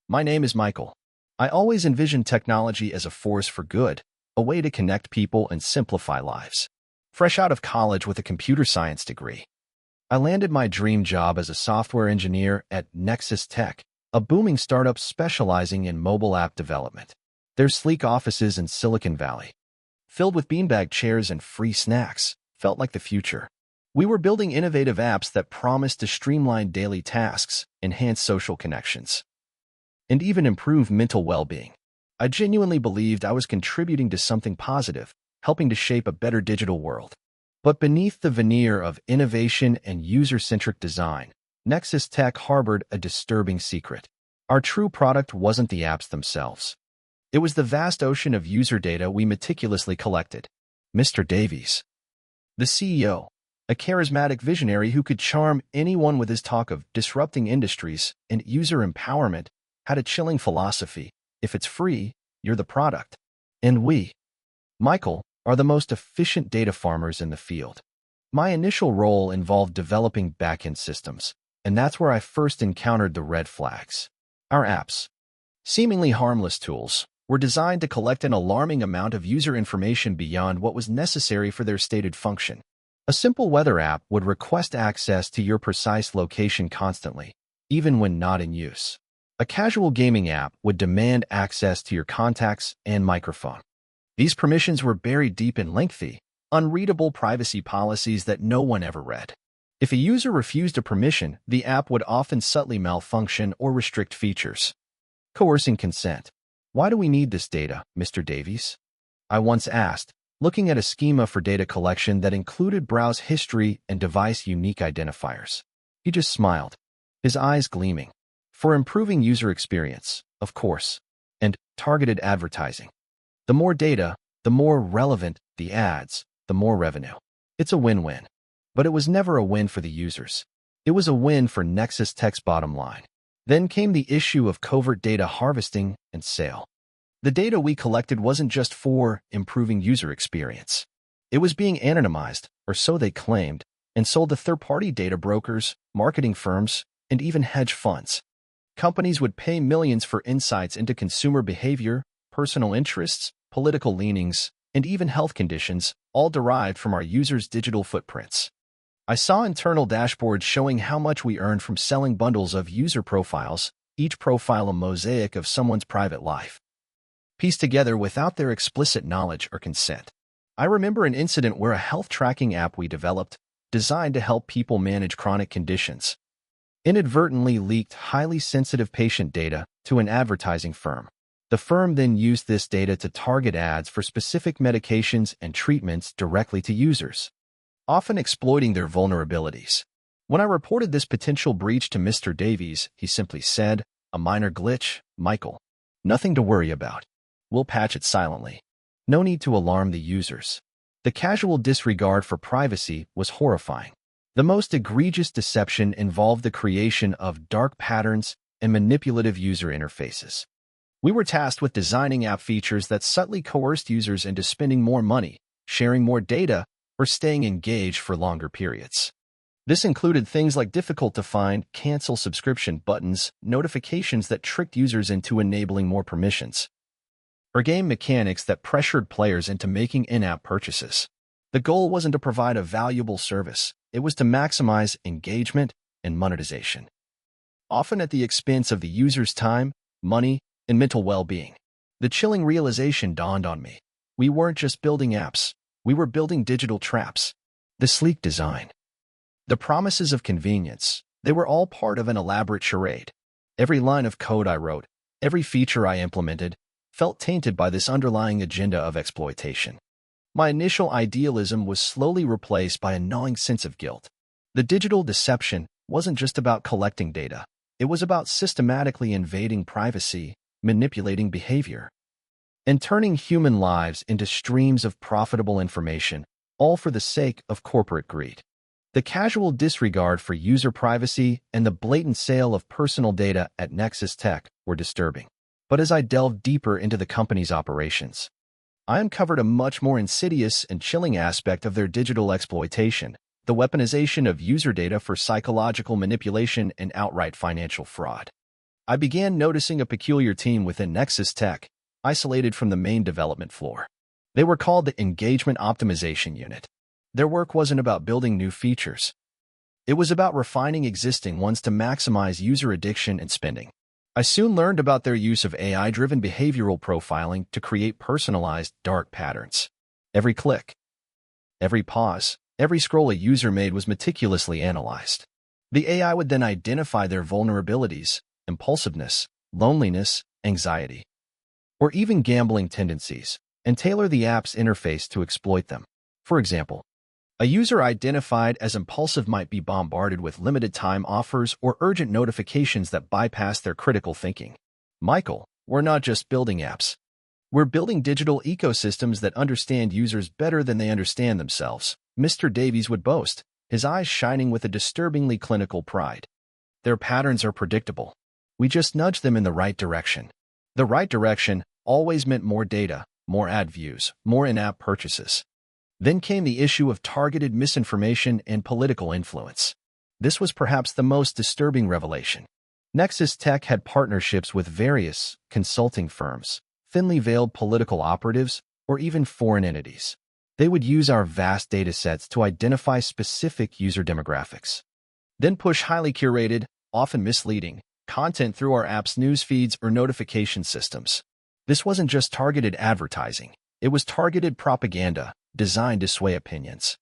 My name is Michael. I always envisioned technology as a force for good, a way to connect people and simplify lives. Fresh out of college with a computer science degree, I landed my dream job as a software engineer at Nexus Tech, a booming startup specializing in mobile app development. Their sleek offices in Silicon Valley, filled with beanbag chairs and free snacks, felt like the future. We were building innovative apps that promised to streamline daily tasks, enhance social connections, and even improve mental well-being. I genuinely believed I was contributing to something positive, helping to shape a better digital world. But beneath the veneer of innovation and user-centric design, Nexus Tech harbored a disturbing secret. Our true product wasn't the apps themselves. It was the vast ocean of user data we meticulously collected. Mr. Davies, the CEO, a charismatic visionary who could charm anyone with his talk of disrupting industries and user empowerment, had a chilling philosophy: if it's free, you're the product. And we, Michael, are the most efficient data farmers in the field. My initial role involved developing backend systems, and that's where I first encountered the red flags. Our apps, seemingly harmless tools, were designed to collect an alarming amount of user information beyond what was necessary for their stated function. A simple weather app would request access to your precise location constantly, even when not in use. A casual gaming app would demand access to your contacts and microphone. These permissions were buried deep in lengthy, unreadable privacy policies that no one ever read. If a user refused a permission, the app would often subtly malfunction or restrict features, coercing consent. Why do we need this data, Mr. Davies? I once asked, looking at a schema for data collection that included browse history and device unique identifiers. He just smiled, his eyes gleaming. For improving user experience, of course, and targeted advertising. The more data, the more relevant the ads, the more revenue. It's a win-win. But it was never a win for the users. It was a win for Nexus Tech's bottom line. Then came the issue of covert data harvesting and sale. The data we collected wasn't just for improving user experience. It was being anonymized, or so they claimed, and sold to third-party data brokers, marketing firms, and even hedge funds. Companies would pay millions for insights into consumer behavior, personal interests, political leanings, and even health conditions, all derived from our users' digital footprints. I saw internal dashboards showing how much we earned from selling bundles of user profiles, each profile a mosaic of someone's private life, pieced together without their explicit knowledge or consent. I remember an incident where a health tracking app we developed, designed to help people manage chronic conditions, inadvertently leaked highly sensitive patient data to an advertising firm. The firm then used this data to target ads for specific medications and treatments directly to users, often exploiting their vulnerabilities. When I reported this potential breach to Mr. Davies, he simply said, "A minor glitch, Michael. Nothing to worry about. We'll patch it silently. No need to alarm the users." The casual disregard for privacy was horrifying. The most egregious deception involved the creation of dark patterns and manipulative user interfaces. We were tasked with designing app features that subtly coerced users into spending more money, sharing more data, or staying engaged for longer periods. This included things like difficult-to-find cancel subscription buttons, notifications that tricked users into enabling more permissions, or game mechanics that pressured players into making in-app purchases. The goal wasn't to provide a valuable service. It was to maximize engagement and monetization, often at the expense of the user's time, money, and mental well-being. The chilling realization dawned on me. We weren't just building apps. We were building digital traps. The sleek design, the promises of convenience, they were all part of an elaborate charade. Every line of code I wrote, every feature I implemented, felt tainted by this underlying agenda of exploitation. My initial idealism was slowly replaced by a gnawing sense of guilt. The digital deception wasn't just about collecting data. It was about systematically invading privacy, manipulating behavior, and turning human lives into streams of profitable information, all for the sake of corporate greed. The casual disregard for user privacy and the blatant sale of personal data at Nexus Tech were disturbing. But as I delved deeper into the company's operations, I uncovered a much more insidious and chilling aspect of their digital exploitation: the weaponization of user data for psychological manipulation and outright financial fraud. I began noticing a peculiar team within Nexus Tech, isolated from the main development floor. They were called the Engagement Optimization Unit. Their work wasn't about building new features. It was about refining existing ones to maximize user addiction and spending. I soon learned about their use of AI-driven behavioral profiling to create personalized, dark patterns. Every click, every pause, every scroll a user made was meticulously analyzed. The AI would then identify their vulnerabilities, impulsiveness, loneliness, anxiety, or even gambling tendencies, and tailor the app's interface to exploit them. For example, a user identified as impulsive might be bombarded with limited-time offers or urgent notifications that bypass their critical thinking. Michael, we're not just building apps. We're building digital ecosystems that understand users better than they understand themselves, Mr. Davies would boast, his eyes shining with a disturbingly clinical pride. Their patterns are predictable. We just nudge them in the right direction. The right direction always meant more data, more ad views, more in-app purchases. Then came the issue of targeted misinformation and political influence. This was perhaps the most disturbing revelation. Nexus Tech had partnerships with various consulting firms, thinly veiled political operatives, or even foreign entities. They would use our vast data sets to identify specific user demographics, then push highly curated, often misleading, content through our app's news feeds or notification systems. This wasn't just targeted advertising. It was targeted propaganda, designed to sway opinions,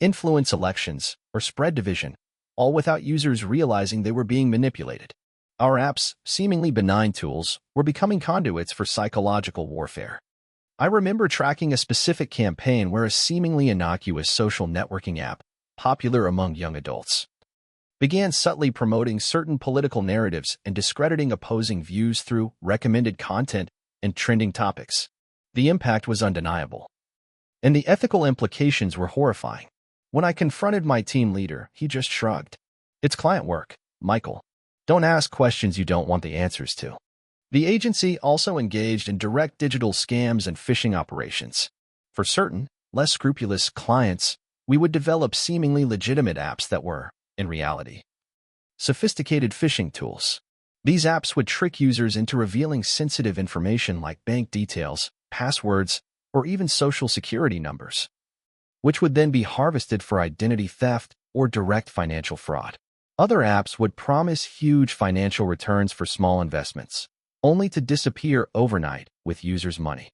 influence elections, or spread division, all without users realizing they were being manipulated. Our apps, seemingly benign tools, were becoming conduits for psychological warfare. I remember tracking a specific campaign where a seemingly innocuous social networking app, popular among young adults, began subtly promoting certain political narratives and discrediting opposing views through recommended content and trending topics. The impact was undeniable, and the ethical implications were horrifying. When I confronted my team leader, he just shrugged. It's client work, Michael. Don't ask questions you don't want the answers to. The agency also engaged in direct digital scams and phishing operations. For certain, less scrupulous clients, we would develop seemingly legitimate apps that were, in reality, sophisticated phishing tools. These apps would trick users into revealing sensitive information like bank details, passwords, or even social security numbers, which would then be harvested for identity theft or direct financial fraud. Other apps would promise huge financial returns for small investments, only to disappear overnight with users' money.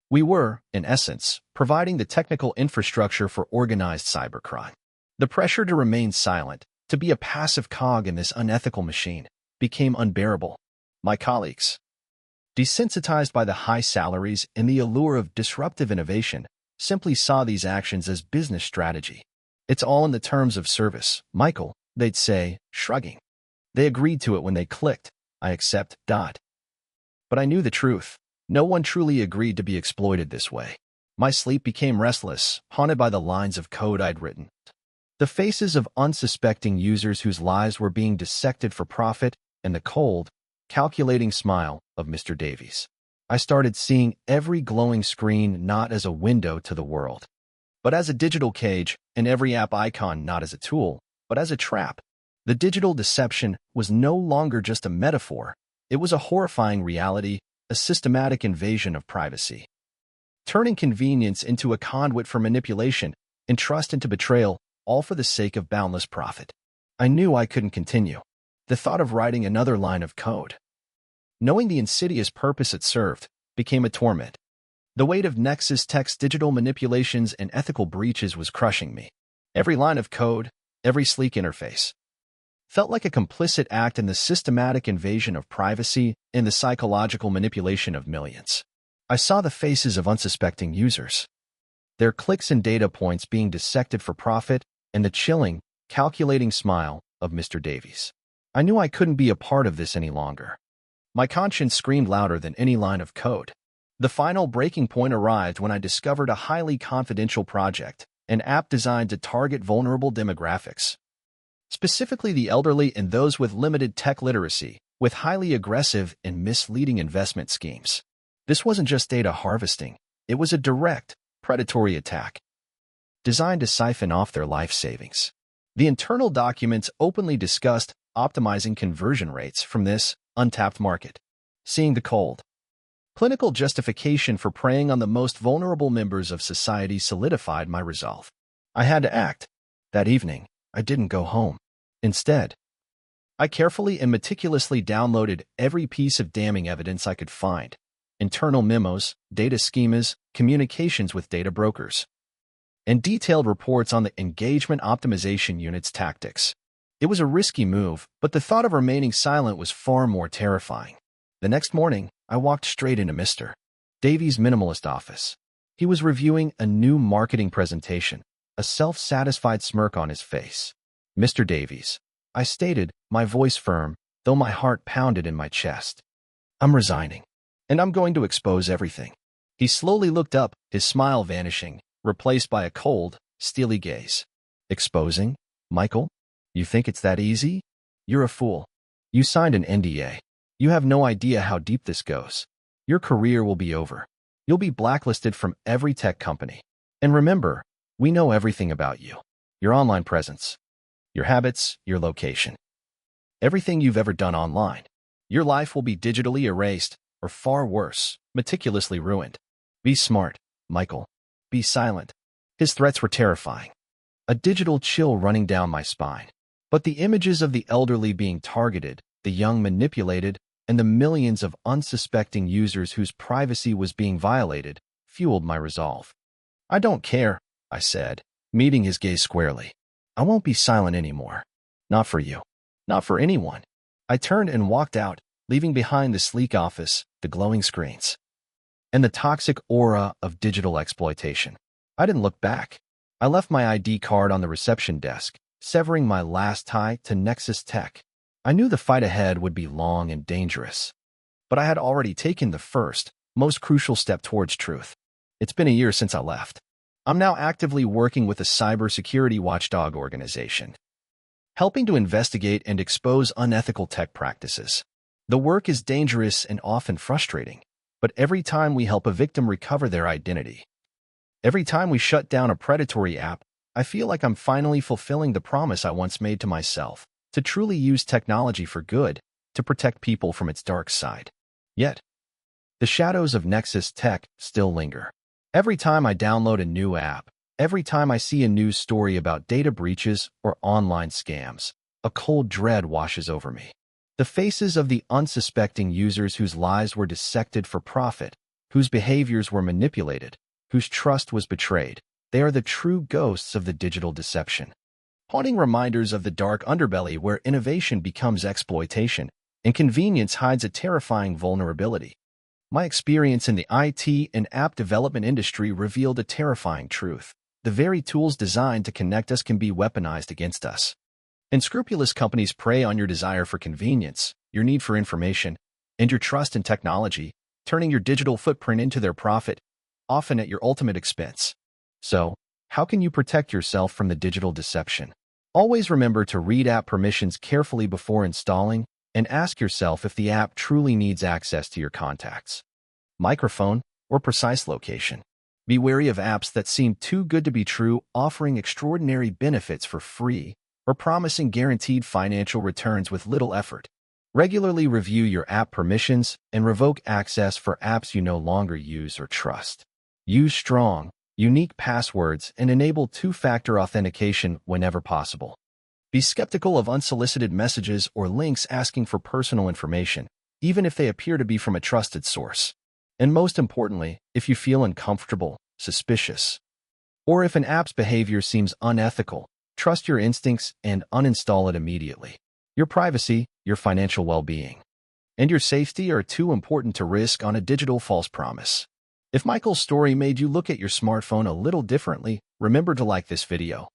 We were, in essence, providing the technical infrastructure for organized cybercrime. The pressure to remain silent, to be a passive cog in this unethical machine, became unbearable. My colleagues, desensitized by the high salaries and the allure of disruptive innovation, simply saw these actions as business strategy. It's all in the terms of service, Michael, they'd say, shrugging. They agreed to it when they clicked, I accept, . But I knew the truth. No one truly agreed to be exploited this way. My sleep became restless, haunted by the lines of code I'd written, the faces of unsuspecting users whose lives were being dissected for profit, and the cold, calculating smile of Mr. Davies. I started seeing every glowing screen not as a window to the world, but as a digital cage, and every app icon not as a tool, but as a trap. The digital deception was no longer just a metaphor. It was a horrifying reality, a systematic invasion of privacy, turning convenience into a conduit for manipulation and trust into betrayal, all for the sake of boundless profit. I knew I couldn't continue. The thought of writing another line of code, knowing the insidious purpose it served, became a torment. The weight of Nexus Tech's digital manipulations and ethical breaches was crushing me. Every line of code, every sleek interface, felt like a complicit act in the systematic invasion of privacy and the psychological manipulation of millions. I saw the faces of unsuspecting users, their clicks and data points being dissected for profit, and the chilling, calculating smile of Mr. Davies. I knew I couldn't be a part of this any longer. My conscience screamed louder than any line of code. The final breaking point arrived when I discovered a highly confidential project, an app designed to target vulnerable demographics, specifically the elderly and those with limited tech literacy, with highly aggressive and misleading investment schemes. This wasn't just data harvesting. It was a direct, predatory attack, designed to siphon off their life savings. The internal documents openly discussed optimizing conversion rates from this untapped market. Seeing the cold. Clinical justification for preying on the most vulnerable members of society solidified my resolve. I had to act. That evening, I didn't go home. Instead, I carefully and meticulously downloaded every piece of damning evidence I could find. Internal memos, data schemas, communications with data brokers, and detailed reports on the engagement optimization unit's tactics. It was a risky move, but the thought of remaining silent was far more terrifying. The next morning, I walked straight into Mr. Davies' minimalist office. He was reviewing a new marketing presentation, a self-satisfied smirk on his face. "Mr. Davies," I stated, my voice firm, though my heart pounded in my chest. "I'm resigning, and I'm going to expose everything." He slowly looked up, his smile vanishing, replaced by a cold, steely gaze. "Exposing? Michael? You think it's that easy? You're a fool. You signed an NDA. You have no idea how deep this goes. Your career will be over. You'll be blacklisted from every tech company. And remember, we know everything about you. Your online presence, your habits, your location. Everything you've ever done online. Your life will be digitally erased, or far worse, meticulously ruined. Be smart, Michael. Be silent." His threats were terrifying. A digital chill running down my spine. But the images of the elderly being targeted, the young manipulated, and the millions of unsuspecting users whose privacy was being violated fueled my resolve. "I don't care," I said, meeting his gaze squarely. "I won't be silent anymore. Not for you. Not for anyone." I turned and walked out, leaving behind the sleek office, the glowing screens, and the toxic aura of digital exploitation. I didn't look back. I left my ID card on the reception desk, severing my last tie to Nexus Tech. I knew the fight ahead would be long and dangerous, but I had already taken the first, most crucial step towards truth. It's been a year since I left. I'm now actively working with a cybersecurity watchdog organization, helping to investigate and expose unethical tech practices. The work is dangerous and often frustrating, but every time we help a victim recover their identity, every time we shut down a predatory app, I feel like I'm finally fulfilling the promise I once made to myself, to truly use technology for good, to protect people from its dark side. Yet, the shadows of Nexus Tech still linger. Every time I download a new app, every time I see a news story about data breaches or online scams, a cold dread washes over me. The faces of the unsuspecting users whose lives were dissected for profit, whose behaviors were manipulated, whose trust was betrayed, they are the true ghosts of the digital deception. Haunting reminders of the dark underbelly where innovation becomes exploitation and convenience hides a terrifying vulnerability. My experience in the IT and app development industry revealed a terrifying truth. The very tools designed to connect us can be weaponized against us. Unscrupulous companies prey on your desire for convenience, your need for information, and your trust in technology, turning your digital footprint into their profit, often at your ultimate expense. So, how can you protect yourself from the digital deception? Always remember to read app permissions carefully before installing, and ask yourself if the app truly needs access to your contacts, microphone, or precise location. Be wary of apps that seem too good to be true, offering extraordinary benefits for free, or promising guaranteed financial returns with little effort. Regularly review your app permissions and revoke access for apps you no longer use or trust. Use strong, unique passwords and enable two-factor authentication whenever possible. Be skeptical of unsolicited messages or links asking for personal information, even if they appear to be from a trusted source. And most importantly, if you feel uncomfortable, suspicious, or if an app's behavior seems unethical, trust your instincts and uninstall it immediately. Your privacy, your financial well-being, and your safety are too important to risk on a digital false promise. If Michael's story made you look at your smartphone a little differently, remember to like this video,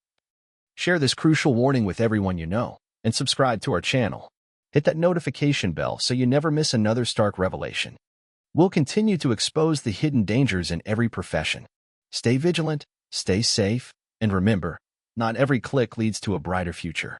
share this crucial warning with everyone you know, and subscribe to our channel. Hit that notification bell so you never miss another stark revelation. We'll continue to expose the hidden dangers in every profession. Stay vigilant, stay safe, and remember, not every click leads to a brighter future.